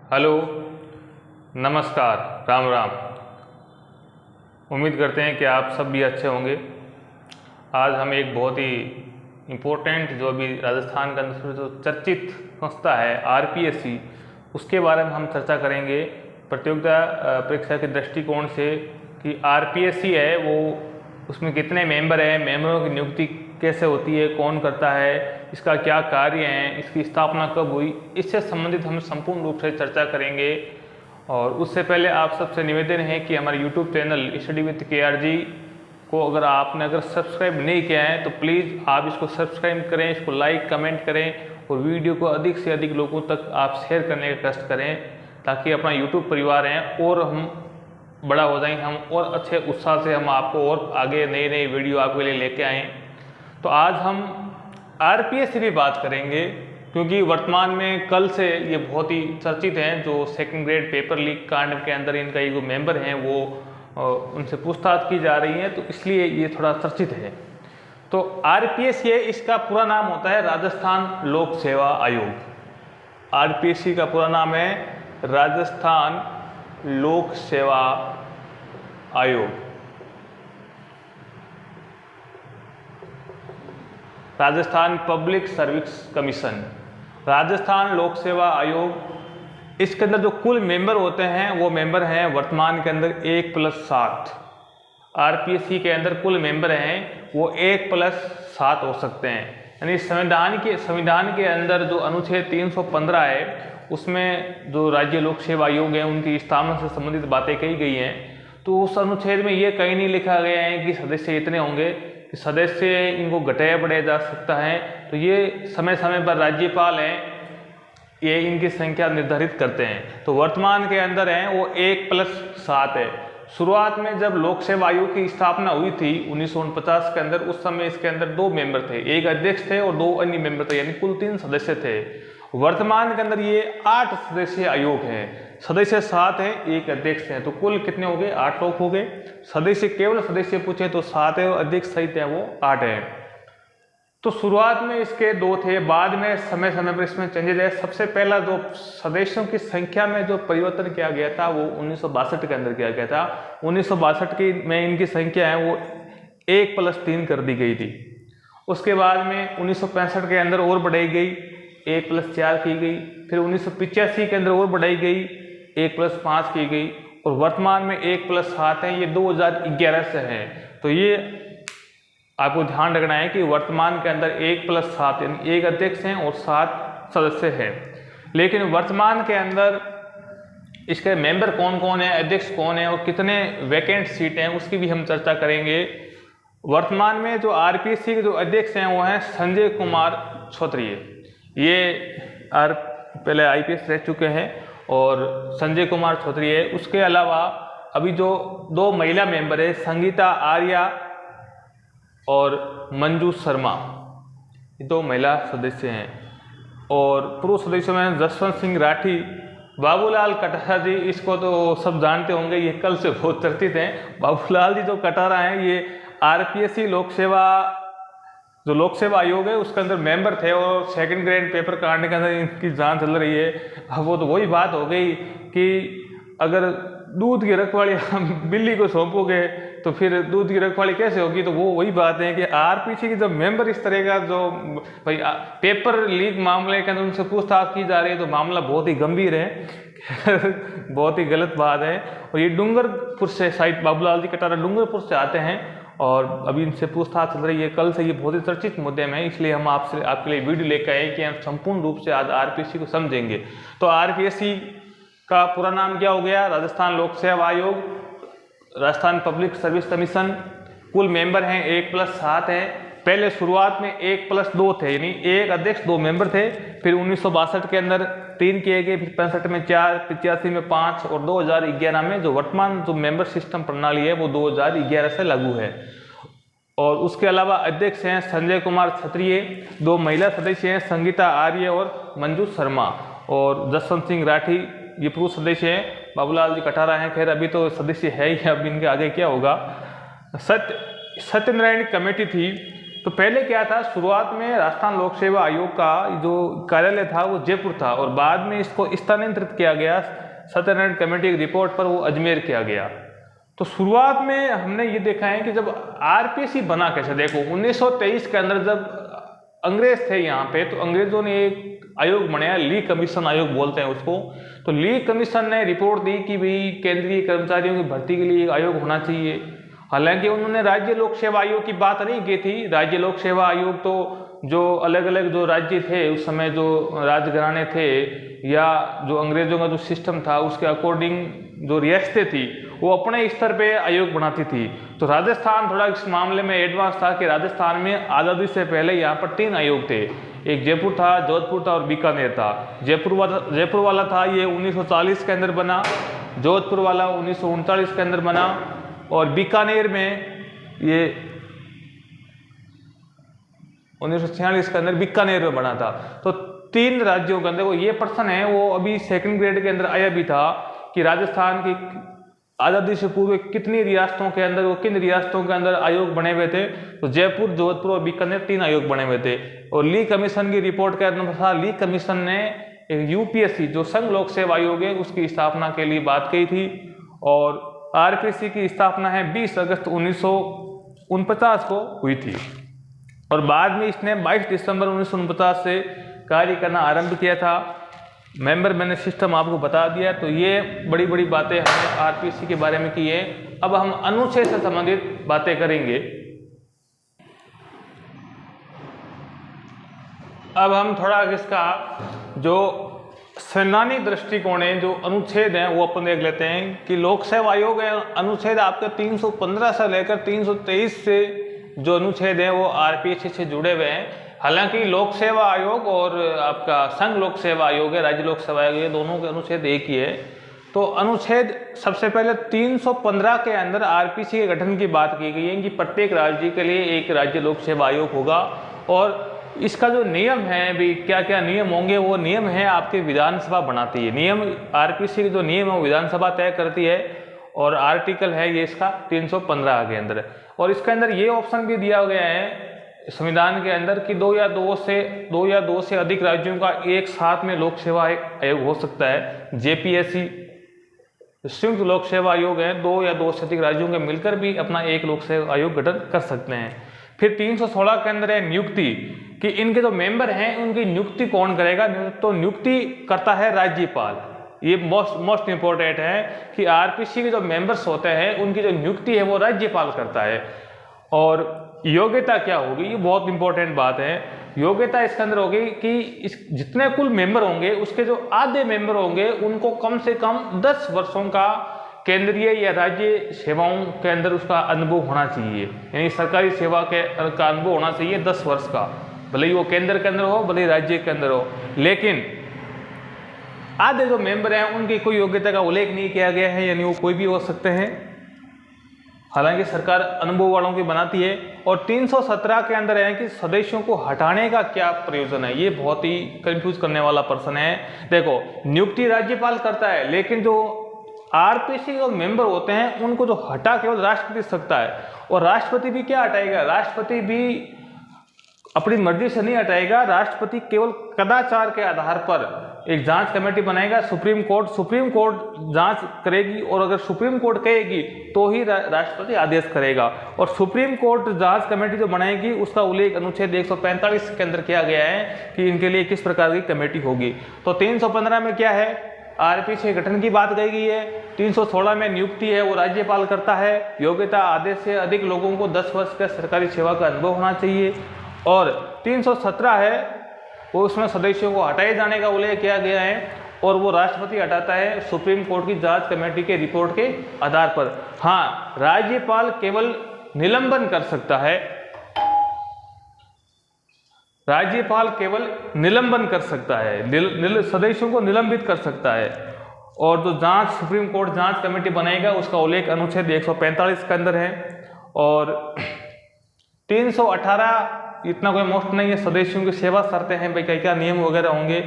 Hello, नमस्कार, राम राम। उम्मीद करते हैं कि आप सब भी अच्छे होंगे। आज हम एक बहुत ही इम्पोर्टेंट जो अभी राजस्थान के अंदर जो चर्चित संस्था है आरपीएससी, उसके बारे में हम चर्चा करेंगे प्रतियोगिता परीक्षा के दृष्टिकोण से कि आरपीएससी है वो उसमें कितने मेंबर हैं, मेंबरों की नियुक्ति कैसे होती है, कौन करता है, इसका क्या कार्य है, इसकी स्थापना कब हुई, इससे संबंधित हम संपूर्ण रूप से चर्चा करेंगे। और उससे पहले आप सबसे निवेदन है कि हमारे YouTube channel study with KRG को अगर सब्सक्राइब नहीं किया है तो प्लीज़ आप इसको सब्सक्राइब करें, इसको लाइक कमेंट करें और वीडियो को अधिक से अधिक लोगों तक आप शेयर करने का कष्ट करें, ताकि अपना यूट्यूब परिवार है और हम बड़ा हो जाएं, हम और अच्छे उत्साह से हम आपको और आगे नई नई वीडियो आपके लिए लेके आएँ। तो आज हम आरपीएससी भी बात करेंगे, क्योंकि वर्तमान में कल से ये बहुत ही चर्चित हैं। जो सेकंड ग्रेड पेपर लीक कांड के अंदर इनका ये जो मेंबर हैं वो उनसे पूछताछ की जा रही है, तो इसलिए ये थोड़ा चर्चित है। तो आरपीएससी इसका पूरा नाम होता है राजस्थान लोक सेवा आयोग। आरपीएससी का पूरा नाम है राजस्थान लोक सेवा आयोग। Rajasthan public service commission, Rajasthan लोक सेवा आयोग, इसके अंदर जो कुल मेंबर होते हैं वो मेंबर हैं वर्तमान के अंदर 1+7। आरपीएससी के अंदर कुल मेंबर हैं वो 1+7 हो सकते हैं। यानी संविधान के अंदर जो अनुच्छेद 315 है उसमें जो राज्य लोक सेवा आयोग है उनकी स्थापना से संबंधित बातें कही गई हैं। तो उस अनुच्छेद में ये कहीं नहीं लिखा गया है कि सदस्य इतने होंगे, कि सदस्य इनको घटाया बढ़ाया जा सकता है। तो ये समय समय पर राज्यपाल हैं, ये इनकी संख्या निर्धारित करते हैं। तो वर्तमान के अंदर हैं वो 1+7 है। शुरुआत में जब लोक सेवा आयोग की स्थापना हुई थी 1949 के अंदर, उस समय इसके अंदर 2 मेंबर थे, एक अध्यक्ष थे और 2 अन्य मेंबर थे, यानी कुल 3 सदस्य थे। वर्तमान के अंदर ये 8 सदस्यीय आयोग है। सदस्य 7 हैं, एक अध्यक्ष है, तो कुल कितने हो गए? 8 लोग हो गए। सदस्य केवल सदस्य पूछे तो 7 है और अध्यक्ष सहित है वो 8 है। तो शुरुआत में इसके 2 थे, बाद में समय समय पर इसमें चेंजेज है। सबसे पहला जो सदस्यों की संख्या में जो परिवर्तन किया गया था वो 1962 के अंदर किया गया था। 1962 में इनकी संख्या है वो 1+3 कर दी गई थी। उसके बाद में 1965 के अंदर और बढ़ाई गई, 1+4 की गई। फिर 1985 के अंदर और बढ़ाई गई, 1+5 की गई, और वर्तमान में 1+7 है। ये 2011 से है। तो ये आपको ध्यान रखना है कि वर्तमान के अंदर 1+7 यानी एक अध्यक्ष हैं और 7 सदस्य हैं। लेकिन वर्तमान के अंदर इसके मेंबर कौन कौन है, अध्यक्ष कौन है और कितने वैकेंट सीट हैं, उसकी भी हम चर्चा करेंगे। वर्तमान में जो आरपीएससी के जो अध्यक्ष हैं वो हैं संजय कुमार छोत्रिय। ये पहले आईपीएस रह चुके हैं और संजय कुमार छोत्रिय। उसके अलावा अभी जो 2 महिला मेंबर है, संगीता आर्या और मंजू शर्मा, ये 2 महिला सदस्य हैं। और पुरुष सदस्यों में जसवंत सिंह राठी, बाबूलाल कटारा जी, इसको तो सब जानते होंगे, ये कल से बहुत चर्चित हैं। बाबूलाल जी जो कटारा हैं ये आरपीएससी लोक सेवा आयोग है उसके अंदर मेंबर थे और सेकंड ग्रेड पेपर काटने के अंदर इनकी जांच चल रही है। अब वो तो वही बात हो गई कि अगर दूध की रखवाली बिल्ली को सौंपोगे तो फिर दूध की रखवाली कैसे होगी। तो वो वही बात है कि आरपीएससी के जो मेंबर इस तरह का जो भाई पेपर लीक मामले के अंदर उनसे पूछताछ की जा रही है, तो मामला बहुत ही गंभीर है बहुत ही गलत बात है। और ये डूंगरपुर से, शायद बाबूलाल जी कटारा डूंगरपुर से आते हैं और अभी इनसे पूछताछ चल रही है। कल से ये बहुत ही चर्चित मुद्दे में, इसलिए हम आपके लिए वीडियो लेकर आए कि हम संपूर्ण रूप से आज आरपीएससी को समझेंगे। तो आरपीएससी का पूरा नाम क्या हो गया? राजस्थान लोक सेवा आयोग, राजस्थान पब्लिक सर्विस कमीशन। कुल मेंबर हैं 1+7 है। पहले शुरुआत में 1+2 थे, यानी एक अध्यक्ष 2 मेंबर थे। फिर 1962 के अंदर 3 किए गए, फिर 65 में 4, 85 में 5 और 2011 में जो वर्तमान जो मेंबर सिस्टम प्रणाली है वो 2011 से लागू है। और उसके अलावा अध्यक्ष हैं संजय कुमार क्षत्रिय, 2 महिला सदस्य हैं संगीता आर्य और मंजू शर्मा, और जसवंत सिंह राठी ये पुरुष सदस्य हैं। बाबूलाल जी कटारा हैं, खैर अभी तो सदस्य है ही, अब इनके आगे क्या होगा। सत्यनारायण कमेटी थी, तो पहले क्या था, शुरुआत में राजस्थान लोक सेवा आयोग का जो कार्यालय था वो जयपुर था, और बाद में इसको स्थानांतरित किया गया, सत्यनारायण कमेटी की रिपोर्ट पर वो अजमेर किया गया। तो शुरुआत में हमने ये देखा है कि जब आरपीसी बना कैसे, देखो 1923 के अंदर जब अंग्रेज थे यहाँ पे, तो अंग्रेजों ने एक आयोग बनाया, ली कमीशन आयोग बोलते हैं उसको। तो ली कमीशन ने रिपोर्ट दी कि भाई केंद्रीय कर्मचारियों की भर्ती के लिए एक आयोग होना चाहिए। हालांकि उन्होंने राज्य लोक सेवा आयोग की बात नहीं की थी। राज्य लोक सेवा आयोग तो जो अलग अलग जो राज्य थे उस समय, जो राजघराने थे या जो अंग्रेजों का जो सिस्टम था उसके अकॉर्डिंग जो रियासतें थी वो अपने स्तर पे आयोग बनाती थी। तो राजस्थान थोड़ा इस मामले में एडवांस था कि राजस्थान में आज़ादी से पहले यहाँ पर 3 आयोग थे, एक जयपुर था, जोधपुर था और बीकानेर था। जयपुर वाला था ये 1940 के अंदर बना, जोधपुर वाला 1939 के अंदर बना, और बीकानेर में ये 1946 के अंदर बीकानेर में बना था। तो 3 राज्यों के अंदर वो ये प्रश्न है, वो अभी 2nd ग्रेड के अंदर आया भी था कि राजस्थान की आज़ादी से पूर्व कितनी रियासतों के अंदर, वो किन रियासतों के अंदर आयोग बने हुए थे। तो जयपुर, जोधपुर और बीकानेर 3 आयोग बने हुए थे। और ली कमीशन की रिपोर्ट के अनुसार ली कमीशन ने यूपीएससी जो संघ लोक सेवा आयोग है उसकी स्थापना के लिए बात की थी, और आरपीसी की स्थापना है 20 अगस्त 1949 को हुई थी, और बाद में इसने 22 दिसंबर 1949 से कार्य करना आरंभ किया था। मेंबर मैंने सिस्टम आपको बता दिया। तो ये बड़ी बड़ी बातें हमने आरपीसी के बारे में की है। अब हम अनुच्छेद से संबंधित बातें करेंगे। अब हम थोड़ा इसका जो संवैधानिक दृष्टिकोण है, जो अनुच्छेद हैं वो अपन देख लेते हैं कि लोक सेवा आयोग है, अनुच्छेद आपके 315 से लेकर 323 से जो अनुच्छेद है वो आरपीसी से जुड़े हुए हैं। हालांकि लोक सेवा आयोग और आपका संघ लोक सेवा आयोग है, राज्य लोक सेवा आयोग, ये दोनों के अनुच्छेद एक ही है। तो अनुच्छेद सबसे पहले 315 के अंदर आरपीसी के गठन की बात की गई है कि प्रत्येक राज्य के लिए एक राज्य लोक सेवा आयोग होगा, और इसका जो नियम है भी क्या क्या नियम होंगे, वो नियम है आपकी विधानसभा बनाती है। नियम आरपीसी के जो नियम है वो विधानसभा तय करती है, और आर्टिकल है ये इसका 315 के अंदर। और इसके अंदर ये ऑप्शन भी दिया गया है संविधान के अंदर कि 2 या 2 से अधिक राज्यों का एक साथ में लोक सेवा आयोग हो सकता है। जेपीएससी संयुक्त लोक सेवा आयोग है, 2 या 2 से अधिक राज्यों के मिलकर भी अपना एक लोक सेवा आयोग गठन कर सकते हैं। फिर 316 के अंदर है नियुक्ति, कि इनके जो मेंबर हैं उनकी नियुक्ति कौन करेगा। तो नियुक्ति करता है राज्यपाल। ये मोस्ट इंपॉर्टेंट है कि आरपीसी के जो मेंबर्स होते हैं उनकी जो नियुक्ति है वो राज्यपाल करता है। और योग्यता क्या होगी, ये बहुत इंपॉर्टेंट बात है। योग्यता इसके अंदर होगी कि इस जितने कुल मेंबर होंगे उसके जो आधे मेंबर होंगे उनको कम से कम 10 वर्षों का केंद्रीय या राज्य सेवाओं के अंदर उसका अनुभव होना चाहिए, यानी सरकारी सेवा का अनुभव होना चाहिए 10 वर्ष का, भले ही वो केंद्र के अंदर हो भले ही राज्य के अंदर हो। लेकिन आधे जो मेंबर हैं उनकी कोई योग्यता का उल्लेख नहीं किया गया है, यानी वो कोई भी हो सकते हैं। हालांकि सरकार अनुभव वालों की बनाती है। और 317 के अंदर है कि सदस्यों को हटाने का क्या प्रयोजन है, ये बहुत ही कंफ्यूज करने वाला प्रश्न है। देखो, नियुक्ति राज्यपाल करता है, लेकिन जो आरपीसी जो मेंबर होते हैं उनको जो हटा केवल राष्ट्रपति सकता है। और राष्ट्रपति भी क्या हटाएगा, राष्ट्रपति भी अपनी मर्जी से नहीं हटाएगा। राष्ट्रपति केवल कदाचार के आधार पर एक जांच कमेटी बनाएगा, सुप्रीम कोर्ट जांच करेगी, और अगर सुप्रीम कोर्ट कहेगी तो ही राष्ट्रपति आदेश करेगा। और सुप्रीम कोर्ट जांच कमेटी जो बनाएगी उसका उल्लेख अनुच्छेद 145 के अंदर किया गया है कि इनके लिए किस प्रकार की कमेटी होगी। तो 315 में क्या है, आरपीसी गठन की बात कही गई है। 316 में नियुक्ति है वो राज्यपाल करता है। योग्यता आधे से अधिक लोगों को 10 वर्ष का सरकारी सेवा का अनुभव होना चाहिए। और 317 है वो उसमें सदस्यों को हटाए जाने का उल्लेख किया गया है, और वो राष्ट्रपति हटाता है सुप्रीम कोर्ट की जांच कमेटी के रिपोर्ट के आधार पर। हाँ, राज्यपाल केवल निलंबन कर सकता है, राज्यपाल केवल निलंबन कर सकता है, सदस्यों को निलंबित कर सकता है। और जो जांच सुप्रीम कोर्ट जांच कमेटी बनाएगा उसका उल्लेख अनुच्छेद 145 के अंदर है। और 318 इतना कोई मोस्ट नहीं है, सदस्यों की सेवा शर्तें हैं भाई, क्या क्या नियम वगैरह होंगे।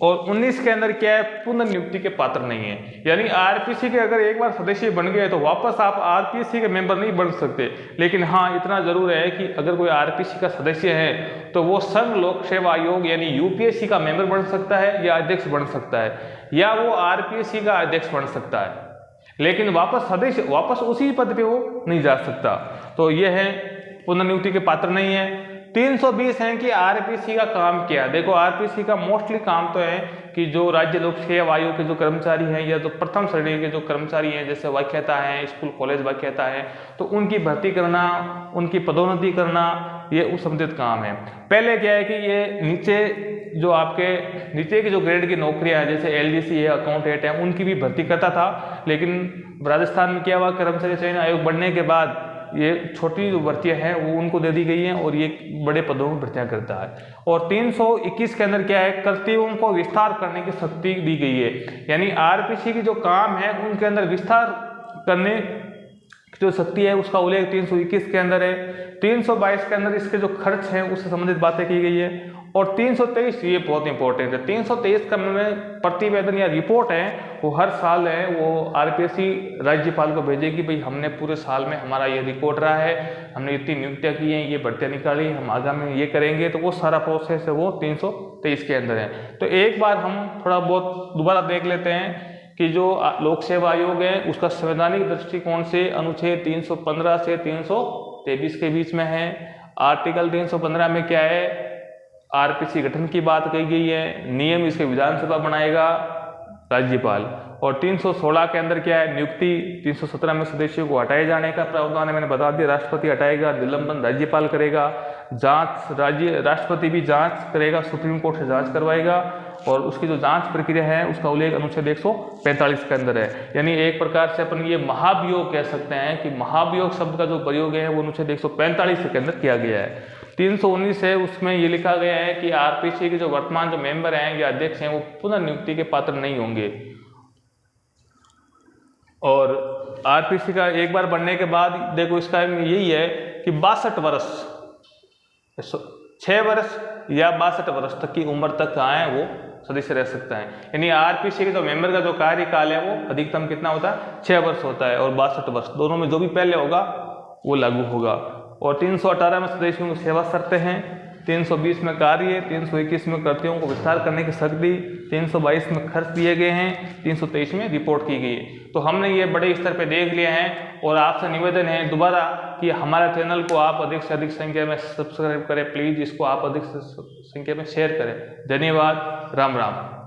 और 19 के अंदर क्या है, पुनर्नियुक्ति के पात्र नहीं है। यानी आरपीसी के अगर एक बार सदस्य बन गए तो वापस आप आरपीसी के मेंबर नहीं बन सकते। लेकिन हाँ, इतना जरूर है कि अगर कोई आरपीसी का सदस्य है तो वो संघ लोक सेवा आयोग यानी यूपीएससी का मेंबर बन सकता है या अध्यक्ष बन सकता है, या वो आरपीएससी का अध्यक्ष बन सकता है, लेकिन वापस उसी पद पे वो नहीं जा सकता। तो ये है, पुनर्नियुक्ति के पात्र नहीं है। 320 है कि आरपीसी का काम क्या है। देखो, आरपीसी का मोस्टली काम तो है कि जो राज्य लोक सेवा आयोग के जो कर्मचारी हैं या जो प्रथम श्रेणी के जो कर्मचारी हैं, जैसे व्याख्याता हैं, स्कूल कॉलेज व्याख्याता हैं, तो उनकी भर्ती करना, उनकी पदोन्नति करना, ये उस संबंधित काम है। पहले क्या है कि ये नीचे जो आपके नीचे की जो ग्रेड की नौकरियां हैं, जैसे एलडीसी है, अकाउंटेंट है, उनकी भी भर्ती करता था। लेकिन राजस्थान में क्या हुआ, कर्मचारी चयन आयोग बनने के बाद ये छोटी जो भर्तियां हैं वो उनको दे दी गई हैं और ये बड़े पदों में भर्तियां करता है। और 321 के अंदर क्या है, कर्तव्यों को विस्तार करने की शक्ति दी गई है। यानी आरपीसी की जो काम है उनके अंदर विस्तार करने की जो शक्ति है उसका उल्लेख 321 के अंदर है। 322 के अंदर इसके जो खर्च हैं उससे संबंधित बातें की गई है। और 323, ये बहुत इंपॉर्टेंट है, 323 का में प्रतिवेदन या रिपोर्ट है वो हर साल है वो आरपीएससी राज्यपाल को भेजेगी, भाई हमने पूरे साल में हमारा ये रिकॉर्ड रहा है, हमने इतनी नियुक्तियां की हैं, ये भर्तियां निकाली, हम आगामी में ये करेंगे। तो वो सारा प्रोसेस है वो 323 के अंदर है। तो एक बार हम थोड़ा बहुत दोबारा देख लेते हैं कि जो लोक सेवा आयोग है उसका संवैधानिक दृष्टिकोण से अनुच्छेद 315 से 323 के बीच में है। आर्टिकल 315 में क्या है, आरपीसी गठन की बात कही गई है, नियम इसके विधानसभा बनाएगा राज्यपाल। और 316 के अंदर क्या है, नियुक्ति। 317 में सदस्यों को हटाए जाने का प्रावधान है, मैंने बता दिया, राष्ट्रपति हटाएगा, निलंबन राज्यपाल करेगा, जांच राष्ट्रपति भी जांच करेगा, सुप्रीम कोर्ट से जांच करवाएगा। और उसकी जो जांच प्रक्रिया है उसका उल्लेख अनुच्छेद 145 के अंदर है। यानी एक प्रकार से अपन ये महाभियोग कह सकते हैं कि महाभियोग शब्द का जो प्रयोग है वो अनुच्छेद 145 के अंदर किया गया है। 319 है, उसमें ये लिखा गया है कि आरपीसी के जो वर्तमान जो मेंबर हैं या अध्यक्ष हैं वो पुनर्नियुक्ति के पात्र नहीं होंगे। और आरपीसी का एक बार बनने के बाद देखो इसका यही है कि 62 वर्ष, 6 वर्ष या 62 वर्ष तक की उम्र तक आए वो सदस्य रह सकता है। यानी आरपीसी के जो मेंबर का जो कार्यकाल है वो अधिकतम कितना होता है, 6 वर्ष होता है, और 62 वर्ष, दोनों में जो भी पहले होगा वो लागू होगा। और 318 में सदस्यों की सेवा शर्तें हैं, 320 में कार्य, 321 में कर्तव्यों को विस्तार करने की शक्ति, 322 में खर्च दिए गए हैं, 323 में रिपोर्ट की गई है। तो हमने ये बड़े स्तर पे देख लिया है। और आपसे निवेदन है दोबारा कि हमारे चैनल को आप अधिक से अधिक संख्या में सब्सक्राइब करें प्लीज़, इसको आप अधिक से संख्या में शेयर करें। धन्यवाद, राम राम।